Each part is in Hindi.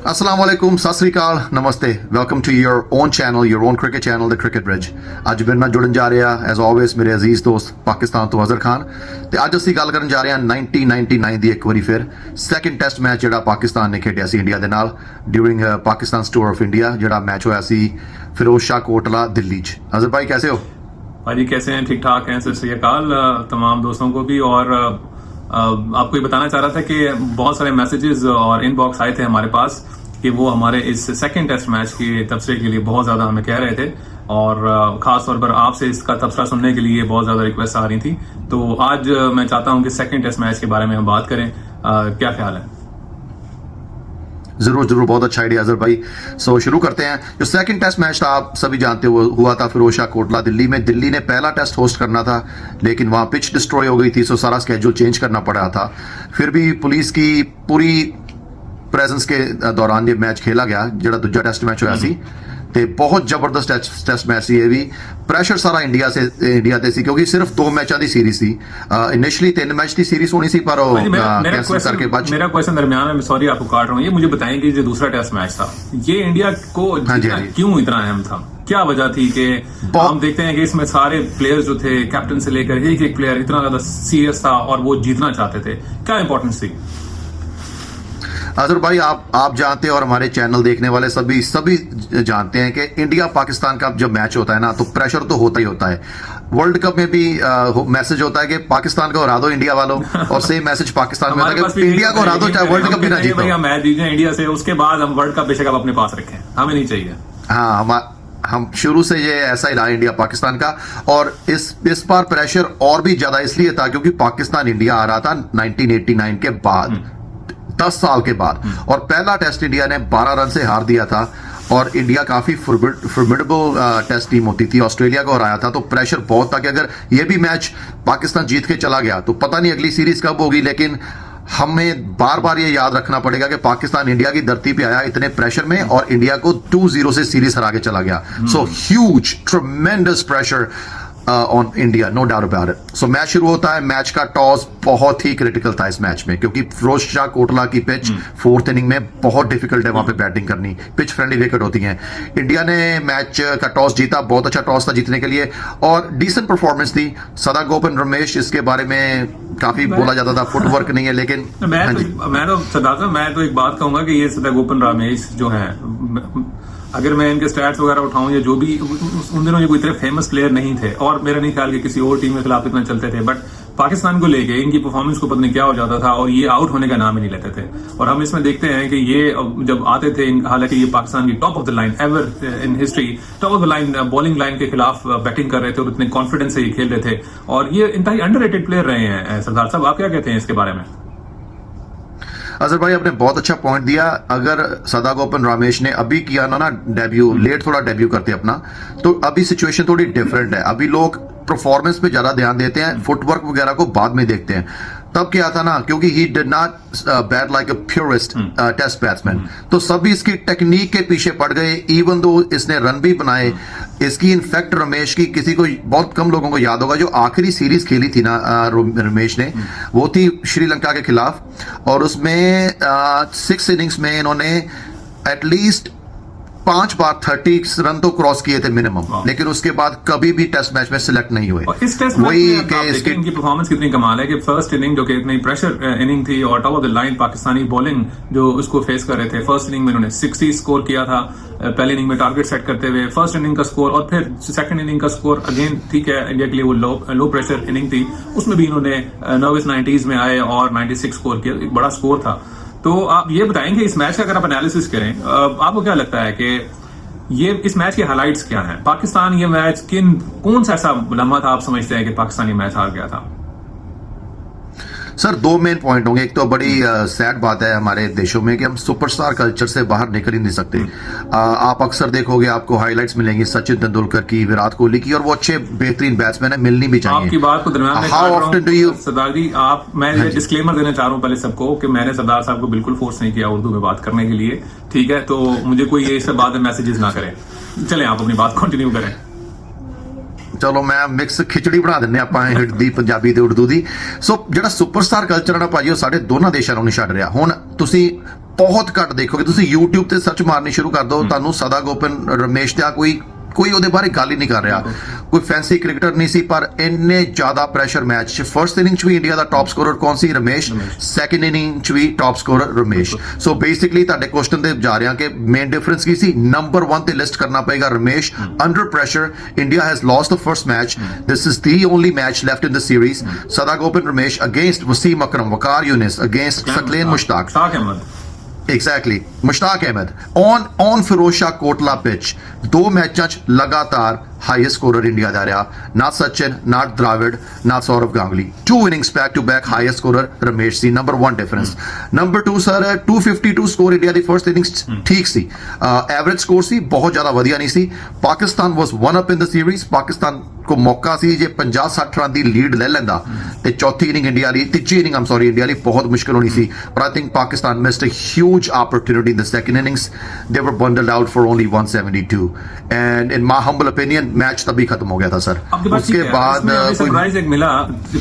अस्सलाम वालेकुम, सत श्री अकाल, नमस्ते। Welcome to your own channel, your own cricket channel the cricket bridge. ਅੱਜ ਮੇਰੇ ਨਾਲ ਜੁੜਨ ਜਾ ਰਿਹਾ ਐਜ਼ ਆਲਵੇਸ ਮੇਰੇ ਅਜ਼ੀਜ਼ ਦੋਸਤ ਪਾਕਿਸਤਾਨ ਤੋਂ ਅਜ਼ਰ ਖਾਨ ਤੇ ਅੱਜ ਅਸੀਂ ਗੱਲ ਕਰਨ ਜਾ ਰਹੇ ਹਾਂ 1999 ਦੀ ਇੱਕ ਵਾਰੀ ਫਿਰ ਸੈਕੰਡ ਟੈਸਟ ਮੈਚ ਜਿਹੜਾ ਪਾਕਿਸਤਾਨ ਨੇ ਖੇਡਿਆ ਸੀ ਇੰਡੀਆ ਦੇ ਨਾਲ during Pakistan tour of India, ਜਿਹੜਾ ਮੈਚ ਹੋਇਆ ਸੀ ਫਿਰੋਜ਼ ਸ਼ਾਹ ਕੋਟਲਾ ਦਿੱਲੀ 'ਚ। अजहर भाई कैसे हो? भाजी कैसे हैं? ठीक ठाक हैं। सत श्री अकाल तमाम दोस्तों को भी। और आपको ये बताना चाह रहा था कि बहुत सारे मैसेजेस और इनबॉक्स आए थे हमारे पास कि वो हमारे इस सेकंड टेस्ट मैच के तबसरे के लिए बहुत ज्यादा हमें कह रहे थे और खास तौर पर आपसे इसका तबसरा सुनने के लिए बहुत ज्यादा रिक्वेस्ट आ रही थी। तो आज मैं चाहता हूं कि सेकंड टेस्ट मैच के बारे में हम बात करें। क्या ख्याल है? जरूर जरूर, बहुत अच्छा आइडिया अजहर भाई। सो शुरू करते हैं। जो सेकंड टेस्ट मैच था आप सभी जानते हो हुआ था फिरोज शाह कोटला दिल्ली में। दिल्ली ने पहला टेस्ट होस्ट करना था लेकिन वहां पिच डिस्ट्रॉय हो गई थी, सो सारा स्केड्यूल चेंज करना पड़ा था। फिर भी पुलिस की पूरी प्रेजेंस के दौरान ये मैच खेला गया, जो दूजा टेस्ट मैच होया सी ਤੇ ਬਹੁਤ ਜ਼ਬਰਦਸਤ ਟੈਸਟ ਮੈਚ ਸੀ। ਇਹ ਵੀ ਪ੍ਰੈਸ਼ਰ ਸਾਰਾ ਇੰਡੀਆ ਤੇ ਸੀ ਕਿਉਂਕਿ ਸਿਰਫ 2 ਮੈਚਾਂ ਦੀ ਸੀਰੀਜ਼ ਸੀ। इनिशियली 3 मैच की सीरीज होनी सी पर कैंसिल करके बाद। मेरा क्वेश्चन दरमियान में, सॉरी आपको काट रहा हूँ, ये मुझे बताएं कि जो दूसरा टेस्ट मैच था ये इंडिया को क्यों इतना अहम था? क्या वजह थी कि हम देखते हैं कि इसमें सारे प्लेयर्स जो थे कैप्टन से लेकर एक प्लेयर इतना ज्यादा सीरियस था और वो जीतना चाहते थे? क्या इंपॉर्टेंस थी? अजहर भाई आप जानते हैं और हमारे चैनल देखने वाले सभी जानते हैं कि इंडिया पाकिस्तान का जब मैच होता है ना तो प्रेशर तो होता ही होता है। वर्ल्ड कप में भी मैसेज होता है कि पाकिस्तान को हरा दो इंडिया वालों, और सेम मैसेज पाकिस्तान में होता है कि इंडिया को हरा दो चाहे वर्ल्ड कप भी ना जीतो। हम मैच जीते इंडिया से, उसके बाद हम वर्ल्ड कप बेशक अपने पास रखें, हमें नहीं चाहिए। हाँ, हम शुरू से ये ऐसा ही रहा इंडिया पाकिस्तान का। और इस बार प्रेशर और भी ज्यादा इसलिए था क्योंकि पाकिस्तान इंडिया आ रहा था 1989 के बाद, 10 साल के बाद, और पहला टेस्ट इंडिया ने 12 रन से हार दिया था और इंडिया काफी फॉर्मिडेबल टेस्ट टीम होती थी, ऑस्ट्रेलिया को हराया था। तो प्रेशर बहुत था कि अगर ये भी मैच पाकिस्तान जीत के चला गया तो पता नहीं अगली सीरीज कब होगी, लेकिन हमें बार बार ये याद रखना पड़ेगा कि पाकिस्तान इंडिया की धरती पे आया इतने प्रेशर में और इंडिया को 2-0 से सीरीज हरा के चला गया। So huge tremendous pressure on India, no doubt about it. So match शुरू होता है। मैच का टॉस बहुत ही क्रिटिकल था इस मैच में क्योंकि फिरोज शाह कोटला की पिच 4th इनिंग में बहुत डिफिकल्ट है वहां पे बैटिंग करनी, पिच फ्रेंडली विकेट होती हैं। इंडिया ने मैच का टॉस जीता, बहुत अच्छा टॉस था जीतने के लिए और डिसेंट परफॉर्मेंस थी। सदागोपन रमेश, इसके बारे में काफी बोला जाता था, फुटवर्क नहीं है, लेकिन मैं तो एक बात कहूंगा कि ये सदागोपन रमेश जो है, अगर मैं इनके स्टैट्स वगैरह उठाऊं या जो भी, उन दिनों ये कोई इतने फेमस प्लेयर नहीं थे और मेरा नहीं ख्याल कि किसी और टीम के खिलाफ इतना चलते थे, बट पाकिस्तान को लेके इनकी परफॉर्मेंस को पता नहीं क्या हो जाता था और ये आउट होने का नाम ही नहीं लेते थे। और हम इसमें देखते हैं कि ये जब आते थे, हालांकि ये पाकिस्तान की top of the line ever in history, top of the line bowling line के खिलाफ बैटिंग कर रहे थे और इतने कॉन्फिडेंस से ये खेल रहे थे और ये इंतहाई अंडररेटेड प्लेयर रहे हैं। सरदार साहब, आप क्या कहते हैं इसके बारे में? अजहर भाई आपने बहुत अच्छा पॉइंट दिया। अगर सदागोपन रमेश ने अभी किया ना डेब्यू, लेट थोड़ा डेब्यू करते अपना, तो अभी सिचुएशन थोड़ी डिफरेंट है। अभी लोग परफॉर्मेंस पे ज्यादा ध्यान देते हैं, फुटवर्क वगैरह को बाद में देखते हैं। तब क्या था ना, क्योंकि he did not bat like a purist test batsman, तो सभी इसकी टेक्निक के पीछे पड़ गए। इवन दो इसने रन भी बनाए, इसकी इनफैक्ट रमेश की किसी को, बहुत कम लोगों को याद होगा, जो आखिरी सीरीज खेली थी ना रमेश ने, वो थी श्रीलंका के खिलाफ और उसमें 6 इनिंग्स में इन्होंने एटलीस्ट 5 बार 30 रन तो क्रॉस किए थे मिनिमम, लेकिन उसके बाद कभी भी टेस्ट मैच में सिलेक्ट नहीं हुए। और इस टेस्ट वही कि इनकी परफॉर्मेंस कितनी कमाल है कि फर्स्ट इनिंग जो कि इतनी प्रेशर इनिंग थी और top of the line Pakistani bowling जो उसको फेस कर रहे थे, फर्स्ट इनिंग में उन्होंने 60 स्कोर किया था, पहली इनिंग में टारगेट सेट करते हुए फर्स्ट इनिंग का स्कोर, और फिर सेकंड इनिंग का स्कोर अगेन ठीक है इंडिया के लिए वो लो प्रेशर इनिंग थी, उसमें भी इन्होंने नर्वस 90s में आए और 96 स्कोर किया, एक बड़ा स्कोर था। तो आप ये बताएंगे इस मैच का अगर आप एनालिसिस करें, आपको क्या लगता है कि ये इस मैच के हाइलाइट्स क्या हैं? पाकिस्तान ये मैच कौन सा ऐसा लम्हा था आप समझते हैं कि पाकिस्तान ये मैच हार गया था? सर 2 मेन पॉइंट होंगे। एक तो बड़ी सैड बात है हमारे देशों में कि हम सुपरस्टार कल्चर से बाहर निकल ही नहीं सकते। आप अक्सर देखोगे, आपको हाइलाइट्स मिलेंगी सचिन तेंदुलकर की, विराट कोहली की, और वो अच्छे बेहतरीन बैट्समैन है, मिलनी भी चाहिए। आपकी बात को दरमियान में हाउ ऑफ्टन डू यू, सरदार जी, मैं डिस्क्लेमर देना चाह रहा हूं पहले सबको कि मैंने सरदार साहब को बिल्कुल फोर्स नहीं किया उर्दू में बात करने के लिए, ठीक है? तो मुझे कोई ये सब बाद में मैसेजेस ना करें। चलें, आप अपनी बात कंटिन्यू करें। चलो मैं मिक्स खिचड़ी बना ਦਿੰਨੇ ਆਪਾਂ ਹਿੰਦੀ ਪੰਜਾਬੀ ਤੇ ਉਰਦੂ ਦੀ। ਸੋ ਜਿਹੜਾ ਸੁਪਰਸਟਾਰ ਕਲਚਰ ਹੈ ਨਾ ਭਾਜੀ, ਉਹ ਸਾਡੇ ਦੋਨਾਂ ਦੇਸ਼ਾਂ ਨੂੰ ਨਹੀਂ ਛੱਡ ਰਿਹਾ। ਹੁਣ ਤੁਸੀਂ ਬਹੁਤ ਘੱਟ ਦੇਖੋਗੇ ਤੁਸੀਂ YouTube ਤੇ ਸਰਚ ਮਾਰਨੀ ਸ਼ੁਰੂ ਕਰ ਦਿਓ ਤੁਹਾਨੂੰ ਸਦਾ ਗੋਪਨ ਰਮੇਸ਼ ਦਾ ਕੋਈ ਉਹਦੇ ਬਾਰੇ ਗੱਲ ਹੀ ਨਹੀਂ ਕਰ ਰਿਹਾ ਕੋਈ ਫੈਂਸੀ ਕ੍ਰਿਕਟਰ ਨਹੀਂ ਸੀ ਪਰ ਇੰਨੇ ਜ਼ਿਆਦਾ ਪ੍ਰੈਸ਼ਰ ਮੈਚ ਚ ਫਰਸਟ ਇਨਿੰਗ ਚ ਵੀ ਇੰਡੀਆ ਦਾ ਟਾਪ ਸਕੋਰਰ ਕੌਣ ਸੀ ਰਮੇਸ਼ ਸੈਕੰਡ ਇਨਿੰਗ ਚ ਵੀ top scorer Ramesh so basically ਤੁਹਾਡੇ ਕੁਐਸਚਨ ਤੇ ਜਾ ਰਿਹਾ ਕਿ ਮੇਨ ਡਿਫਰੈਂਸ ਕੀ ਸੀ ਨੰਬਰ 1 ਤੇ ਲਿਸਟ ਕਰਨਾ ਪਏਗਾ Ramesh under pressure India has lost the first match this is the only match left in the series Sadagoppan Ramesh against Wasim Akram Waqar Younis against Saqlain Mushtaq exactly Mushtaq Ahmed on Feroz Shah Kotla pitch दो मैचों च लगातार हाईएस्ट स्कोरर इंडिया दा रहा ना सचिन ना द्राविड़ ना Sourav Ganguly 2 innings back to back highest scorer Ramesh सी number 1 difference number 2 sir 252 score India दी फर्स्ट इनिंग्स ठीक सी एवरेज स्कोर सी बहुत ज्यादा वधिया नहीं सी Pakistan was one up in the series Pakistan को मौका सी जे 50-60 रन दी लीड ले लेंदा ते चौथी इनिंग इंडिया ली तीजी inning I am sorry India ली बहुत मुश्किल होनी सी पर I think Pakistan missed a huge opportunity in the second innings they were bundled out for only 172 and in my humble opinion match तभी खत्म हो गया था सर उसके बाद सरप्राइज एक मिला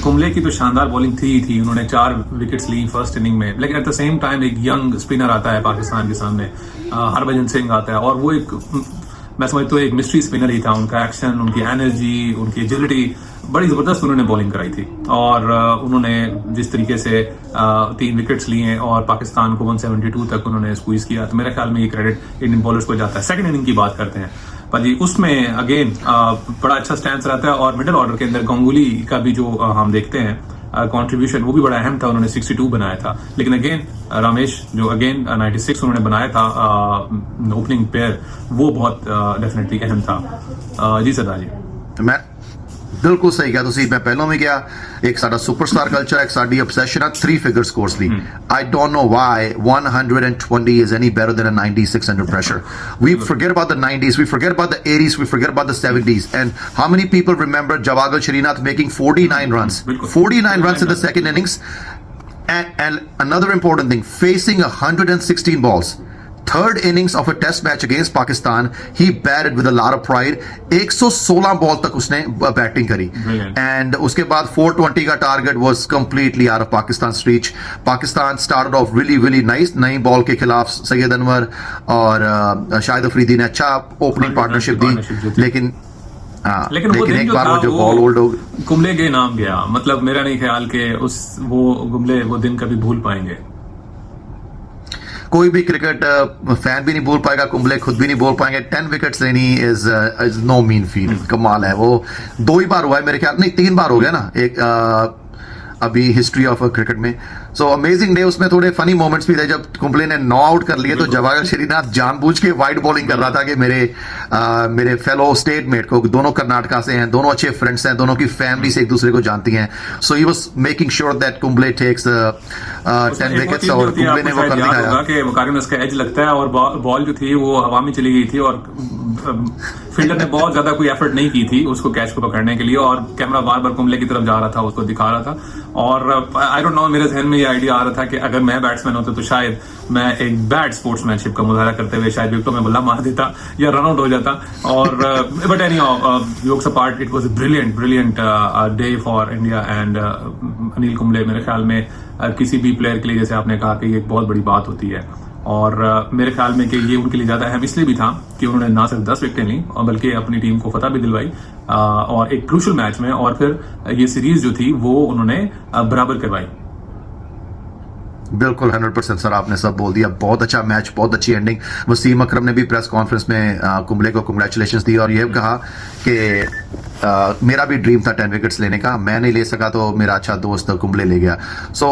कुंबले की तो शानदार बॉलिंग थी उन्होंने 4 विकेट्स ली फर्स्ट इनिंग में लेकिन एट द सेम टाइम एक यंग स्पिनर आता है पाकिस्तान के सामने हरभजन सिंह आता है और वो एक मैं समझता हूँ एक मिस्ट्री स्पिनर ही था उनका एक्शन उनकी एनर्जी उनकी एजिलिटी बड़ी जबरदस्त उन्होंने बॉलिंग कराई थी और उन्होंने जिस तरीके से 3 विकेट्स लिए और पाकिस्तान को 172 तक उन्होंने स्क्वीज किया तो मेरे ख्याल में ये क्रेडिट इंडियन बॉलर्स को जाता है सेकंड इनिंग की बात करते हैं पर जी उसमें अगेन बड़ा अच्छा स्टैंस रहता है और मिडिल ऑर्डर के अंदर गांगुली का भी जो हम देखते हैं कंट्रीब्यूशन वो भी बड़ा अहम था उन्होंने 62 बनाया था लेकिन अगेन रमेश जो अगेन 96 उन्होंने बनाया था ओपनिंग पेयर वो बहुत डेफिनेटली अहम था जी सरदार जी मैं बिल्कुल सही कहा ਤੁਸੀਂ ਮੈਂ ਪਹਿਲਾਂ ਵੀ ਕਿਹਾ ਇੱਕ ਸਾਡਾ ਸੁਪਰਸਟਾਰ ਕਲਚਰ ਇੱਕ ਸਾਡੀ obsession ਆ 3 figure scores the I don't know why 120 is any better than a 96 under pressure we forget about the 90s we forget about the 80s we forget about the 70s and how many people remember Javagal Srinath making 49 runs 49 runs in the second innings and another important thing facing 116 balls third innings of a test match against Pakistan he batted with a lot of pride 116 ball तक उसने बैटिंग करी एंड उसके बाद 420 का target was completely out of Pakistan reach Pakistan started off really nice नई बॉल के खिलाफ सैयद अनवर और शाहिद अफरीदी ने अच्छा ओपनिंग पार्टनरशिप दी लेकिन वो दिन एक बार जो बॉल होल्ड हो कुंबले के नाम गया मतलब मेरा नहीं ख्याल कि वो कुंबले वो दिन कभी भूल पाएंगे कोई भी क्रिकेट फैन भी नहीं बोल पाएगा कुंबले खुद भी नहीं बोल पाएंगे 10 विकेट्स लेनी इज नो मीन फीट कमाल है वो 2 ही बार हुआ है मेरे ख्याल नहीं 3 बार हो गया ना एक अभी हिस्ट्री ऑफ क्रिकेट में सो अमेजिंग डे उसमें थोड़े फनी मोमेंट्स भी थे जब कुंबले ने 9 आउट कर लिए तो जवाहर श्रीनाथ जानबूझ के वाइड बॉलिंग कर रहा था कि मेरे फेलो स्टेटमेट को दोनों कर्नाटका से हैं दोनों अच्छे फ्रेंड्स हैं दोनों की फैमिली से एक दूसरे को जानती हैं so he was making sure that Kumble takes 10 wickets और कुंबले ने वो कर दिखाया कि वकारी में उसका एज लगता है और बॉल जो थी वो हवा में चली गई थी और फील्डर ने बहुत ज्यादा कोई एफर्ट नहीं की थी उसको कैच को पकड़ने के लिए और कैमरा बार बार कुंबले की तरफ जा रहा था उसको दिखा रहा था और आई डोंट नो मेरे जहन में ये आइडिया आ रहा था कि अगर मैं बैट्समैन होता तो शायद मैं एक बैड स्पोर्ट्समैनशिप का मुजाहरा करते हुए शायद विकेटों में बल्ला मार देता या रन आउट हो जाता और but anyhow jokes apart it was a brilliant day for India and Anil Kumble मेरे ख्याल में किसी भी प्लेयर के लिए जैसे आपने कहा कि ये एक बहुत बड़ी बात होती है और मेरे ख्याल में कि ये उनके लिए ज्यादा अहम इसलिए भी था कि उन्होंने ना सिर्फ 10 विकेटें ली और बल्कि अपनी टीम को फतह भी दिलवाई और एक क्रूशल मैच में और फिर ये सीरीज जो थी वो उन्होंने बराबर करवाई बिल्कुल 100% सर आपने सब बोल दिया बहुत अच्छा मैच बहुत अच्छी एंडिंग वसीम अकरम ने भी प्रेस कॉन्फ्रेंस में कुंबले को कांग्रेचुलेशंस दी और ये कहा कि मेरा भी ड्रीम था 10 विकेट्स लेने का मैं नहीं ले सका तो मेरा अच्छा दोस्त कुंबले ले गया सो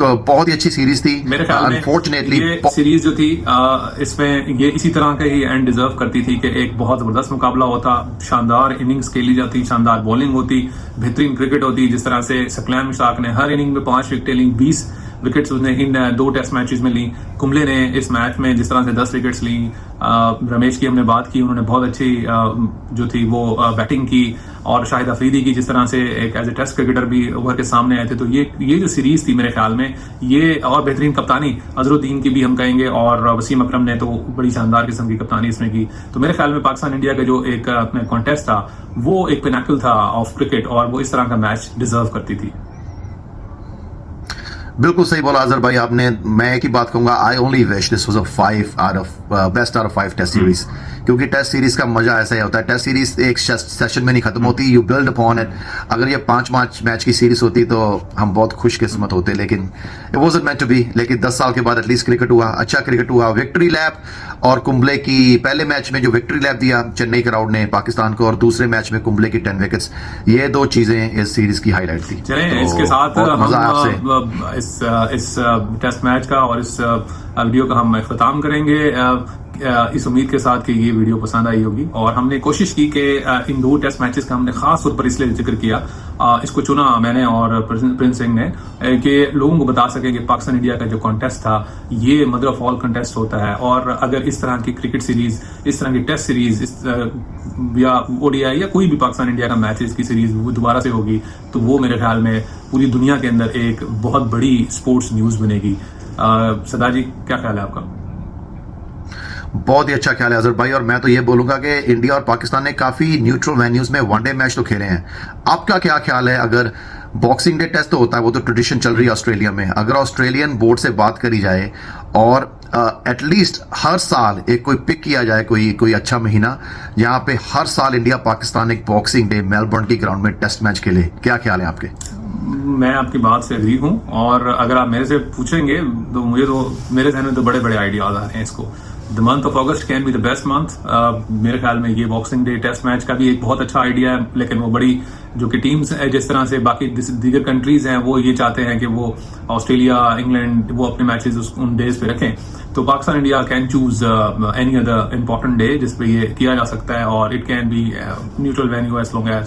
बहुत ही अच्छी सीरीज थी मेरे ख्याल में अनफॉर्चुनेटली ये सीरीज जो थी इसमें ये इसी तरह का ही एंड डिजर्व करती थी कि एक बहुत जबरदस्त मुकाबला होता शानदार इनिंग्स खेली जाती शानदार बॉलिंग होती बेहतरीन क्रिकेट होती जिस तरह से सकलैन मुश्ताक ने हर इनिंग में 5 विकेटें ली 20 विकेट्स उसने इन 2 टेस्ट मैचेस में ली कुंबले ने इस मैच में जिस तरह से 10 विकेट्स ली रमेश की हमने बात की उन्होंने बहुत अच्छी जो थी वो बैटिंग की और शाहिद अफरीदी की जिस तरह से एक एज ए टेस्ट क्रिकेटर भी उभर के सामने आए थे तो ये जो सीरीज थी मेरे ख्याल में ये और बेहतरीन कप्तानी अजरुद्दीन की भी हम कहेंगे और वसीम अकरम ने तो बड़ी शानदार किस्म की कप्तानी इसमें की तो मेरे ख्याल में पाकिस्तान इंडिया का जो एक अपना कॉन्टेस्ट था वो एक पिनाकल था ऑफ क्रिकेट और वो इस तरह का मैच डिजर्व करती थी बिल्कुल सही बोला अजहर भाई आपने। मैं एक ही बात कहूंगा, I only wish this was a 5 out of best out of 5 test series, क्योंकि टेस्ट सीरीज का मजा ऐसा ही होता है। टेस्ट सीरीज एक सेशन में नहीं खत्म होती, यू बिल्ड अपॉन इट। अगर ये 5 मैच की सीरीज होती तो हम बहुत खुशकिस्मत होते, लेकिन it wasn't meant to be. लेकिन 10 साल के बाद एटलीस्ट क्रिकेट हुआ, अच्छा क्रिकेट हुआ। विक्ट्री लैप और कुंबले की पहले मैच में जो विक्ट्री लैप दिया चेन्नई क्राउड ने पाकिस्तान को, और दूसरे मैच में कुंबले की 10 विकेट्स, ये 2 चीजें इस सीरीज की हाईलाइट थी। चलें, तो इसके साथ मजा आया आपसे। हम इस टेस्ट मैच का और इस वीडियो का हम इख्तिताम करेंगे इस उम्मीद के साथ कि ये वीडियो पसंद आई होगी। और हमने कोशिश की कि इन 2 टेस्ट मैचेस का हमने खास तौर पर इसलिए जिक्र किया, इसको चुना मैंने और प्रिंस सिंह ने, कि लोगों को बता सके कि पाकिस्तान इंडिया का जो कॉन्टेस्ट था ये मदर ऑफ ऑल कॉन्टेस्ट होता है। और अगर इस तरह की क्रिकेट सीरीज, इस तरह की टेस्ट सीरीज या ओडीआई या कोई भी पाकिस्तान इंडिया का मैचेस की सीरीज वो दोबारा से होगी तो वो मेरे ख्याल में पूरी दुनिया के अंदर एक बहुत बड़ी स्पोर्ट्स न्यूज बनेगी। सदा जी, क्या ख्याल है आपका? बहुत ही अच्छा ख्याल है अजहर भाई, और मैं तो ये बोलूंगा कि इंडिया और पाकिस्तान ने काफी न्यूट्रल वेन्यूज में वनडे मैच तो खेले हैं। आपका क्या ख्याल है? अगर बॉक्सिंग डे टेस्ट तो होता है, वो तो ट्रेडिशन चल रही है ऑस्ट्रेलिया में, अगर ऑस्ट्रेलियन बोर्ड से बात करी जाए और एटलीस्ट हर साल एक कोई पिक किया जाए, कोई अच्छा महीना जहां पे हर साल इंडिया पाकिस्तान एक बॉक्सिंग डे मेलबर्न की ग्राउंड में टेस्ट मैच खेले, क्या ख्याल है आपके? मैं आपकी बात से एग्री हूं, और अगर आप मेरे से पूछेंगे तो मेरे जहन में तो बड़े बड़े आइडियाज आ रहे हैं इसको। The month of August can be the best month. मेरे ख्याल में ये बॉक्सिंग डे टेस्ट मैच का भी एक बहुत अच्छा आइडिया है, लेकिन वो बड़ी जो कि टीम्स है, जिस तरह से बाकी दीगर कंट्रीज हैं, वो ये चाहते हैं कि वो ऑस्ट्रेलिया, इंग्लैंड वो अपने मैचेस उन डेज पे रखें। तो Pakistan India can choose any other important day जिस पे ये किया जा सकता है, और it can be neutral venue as long as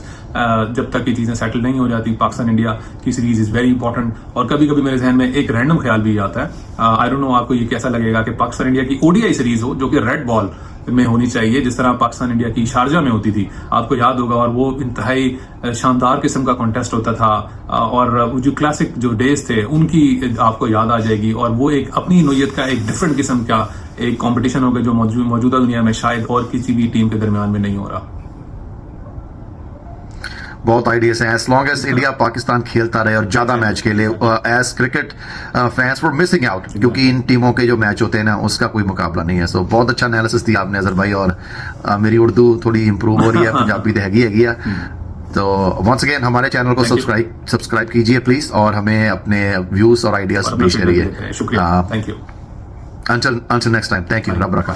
जब तक ये चीजें सेटल नहीं हो जाती। पाकिस्तान इंडिया की सीरीज इज वेरी इंपॉर्टेंट। और कभी कभी मेरे जहन में एक रैंडम ख्याल भी आता है, आई डोंट नो आपको ये कैसा लगेगा, कि पाकिस्तान इंडिया की ओडीआई सीरीज हो जो कि रेड बॉल में होनी चाहिए, जिस तरह पाकिस्तान इंडिया की शारजा में होती थी, आपको याद होगा। और वो इंतहाई शानदार किस्म का कॉन्टेस्ट होता था, और जो क्लासिक जो डेज थे उनकी आपको याद आ जाएगी, और वो एक अपनी नोयत का एक डिफरेंट किस्म का एक कंपटीशन होगा जो मौजूदा दुनिया में शायद और किसी भी टीम के दरमियान में नहीं हो रहा। बहुत आइडियाज हैं, as long as India Pakistan खेलता रहे और ज्यादा मैच खेले। As cricket fans for missing out, क्योंकि इन टीमों के जो मैच होते हैं ना उसका कोई मुकाबला नहीं है। सो बहुत अच्छा एनालिसिस दिया आपने अजहर भाई, और मेरी उर्दू थोड़ी इंप्रूव हो रही है, पंजाबी तो हैगी है। तो वंस अगेन हमारे चैनल को सब्सक्राइब कीजिए प्लीज, और हमें अपने व्यूज और आइडियाज पेश करिए। शुक्रिया, thank you. Until next time, thank you. Rab Rakha.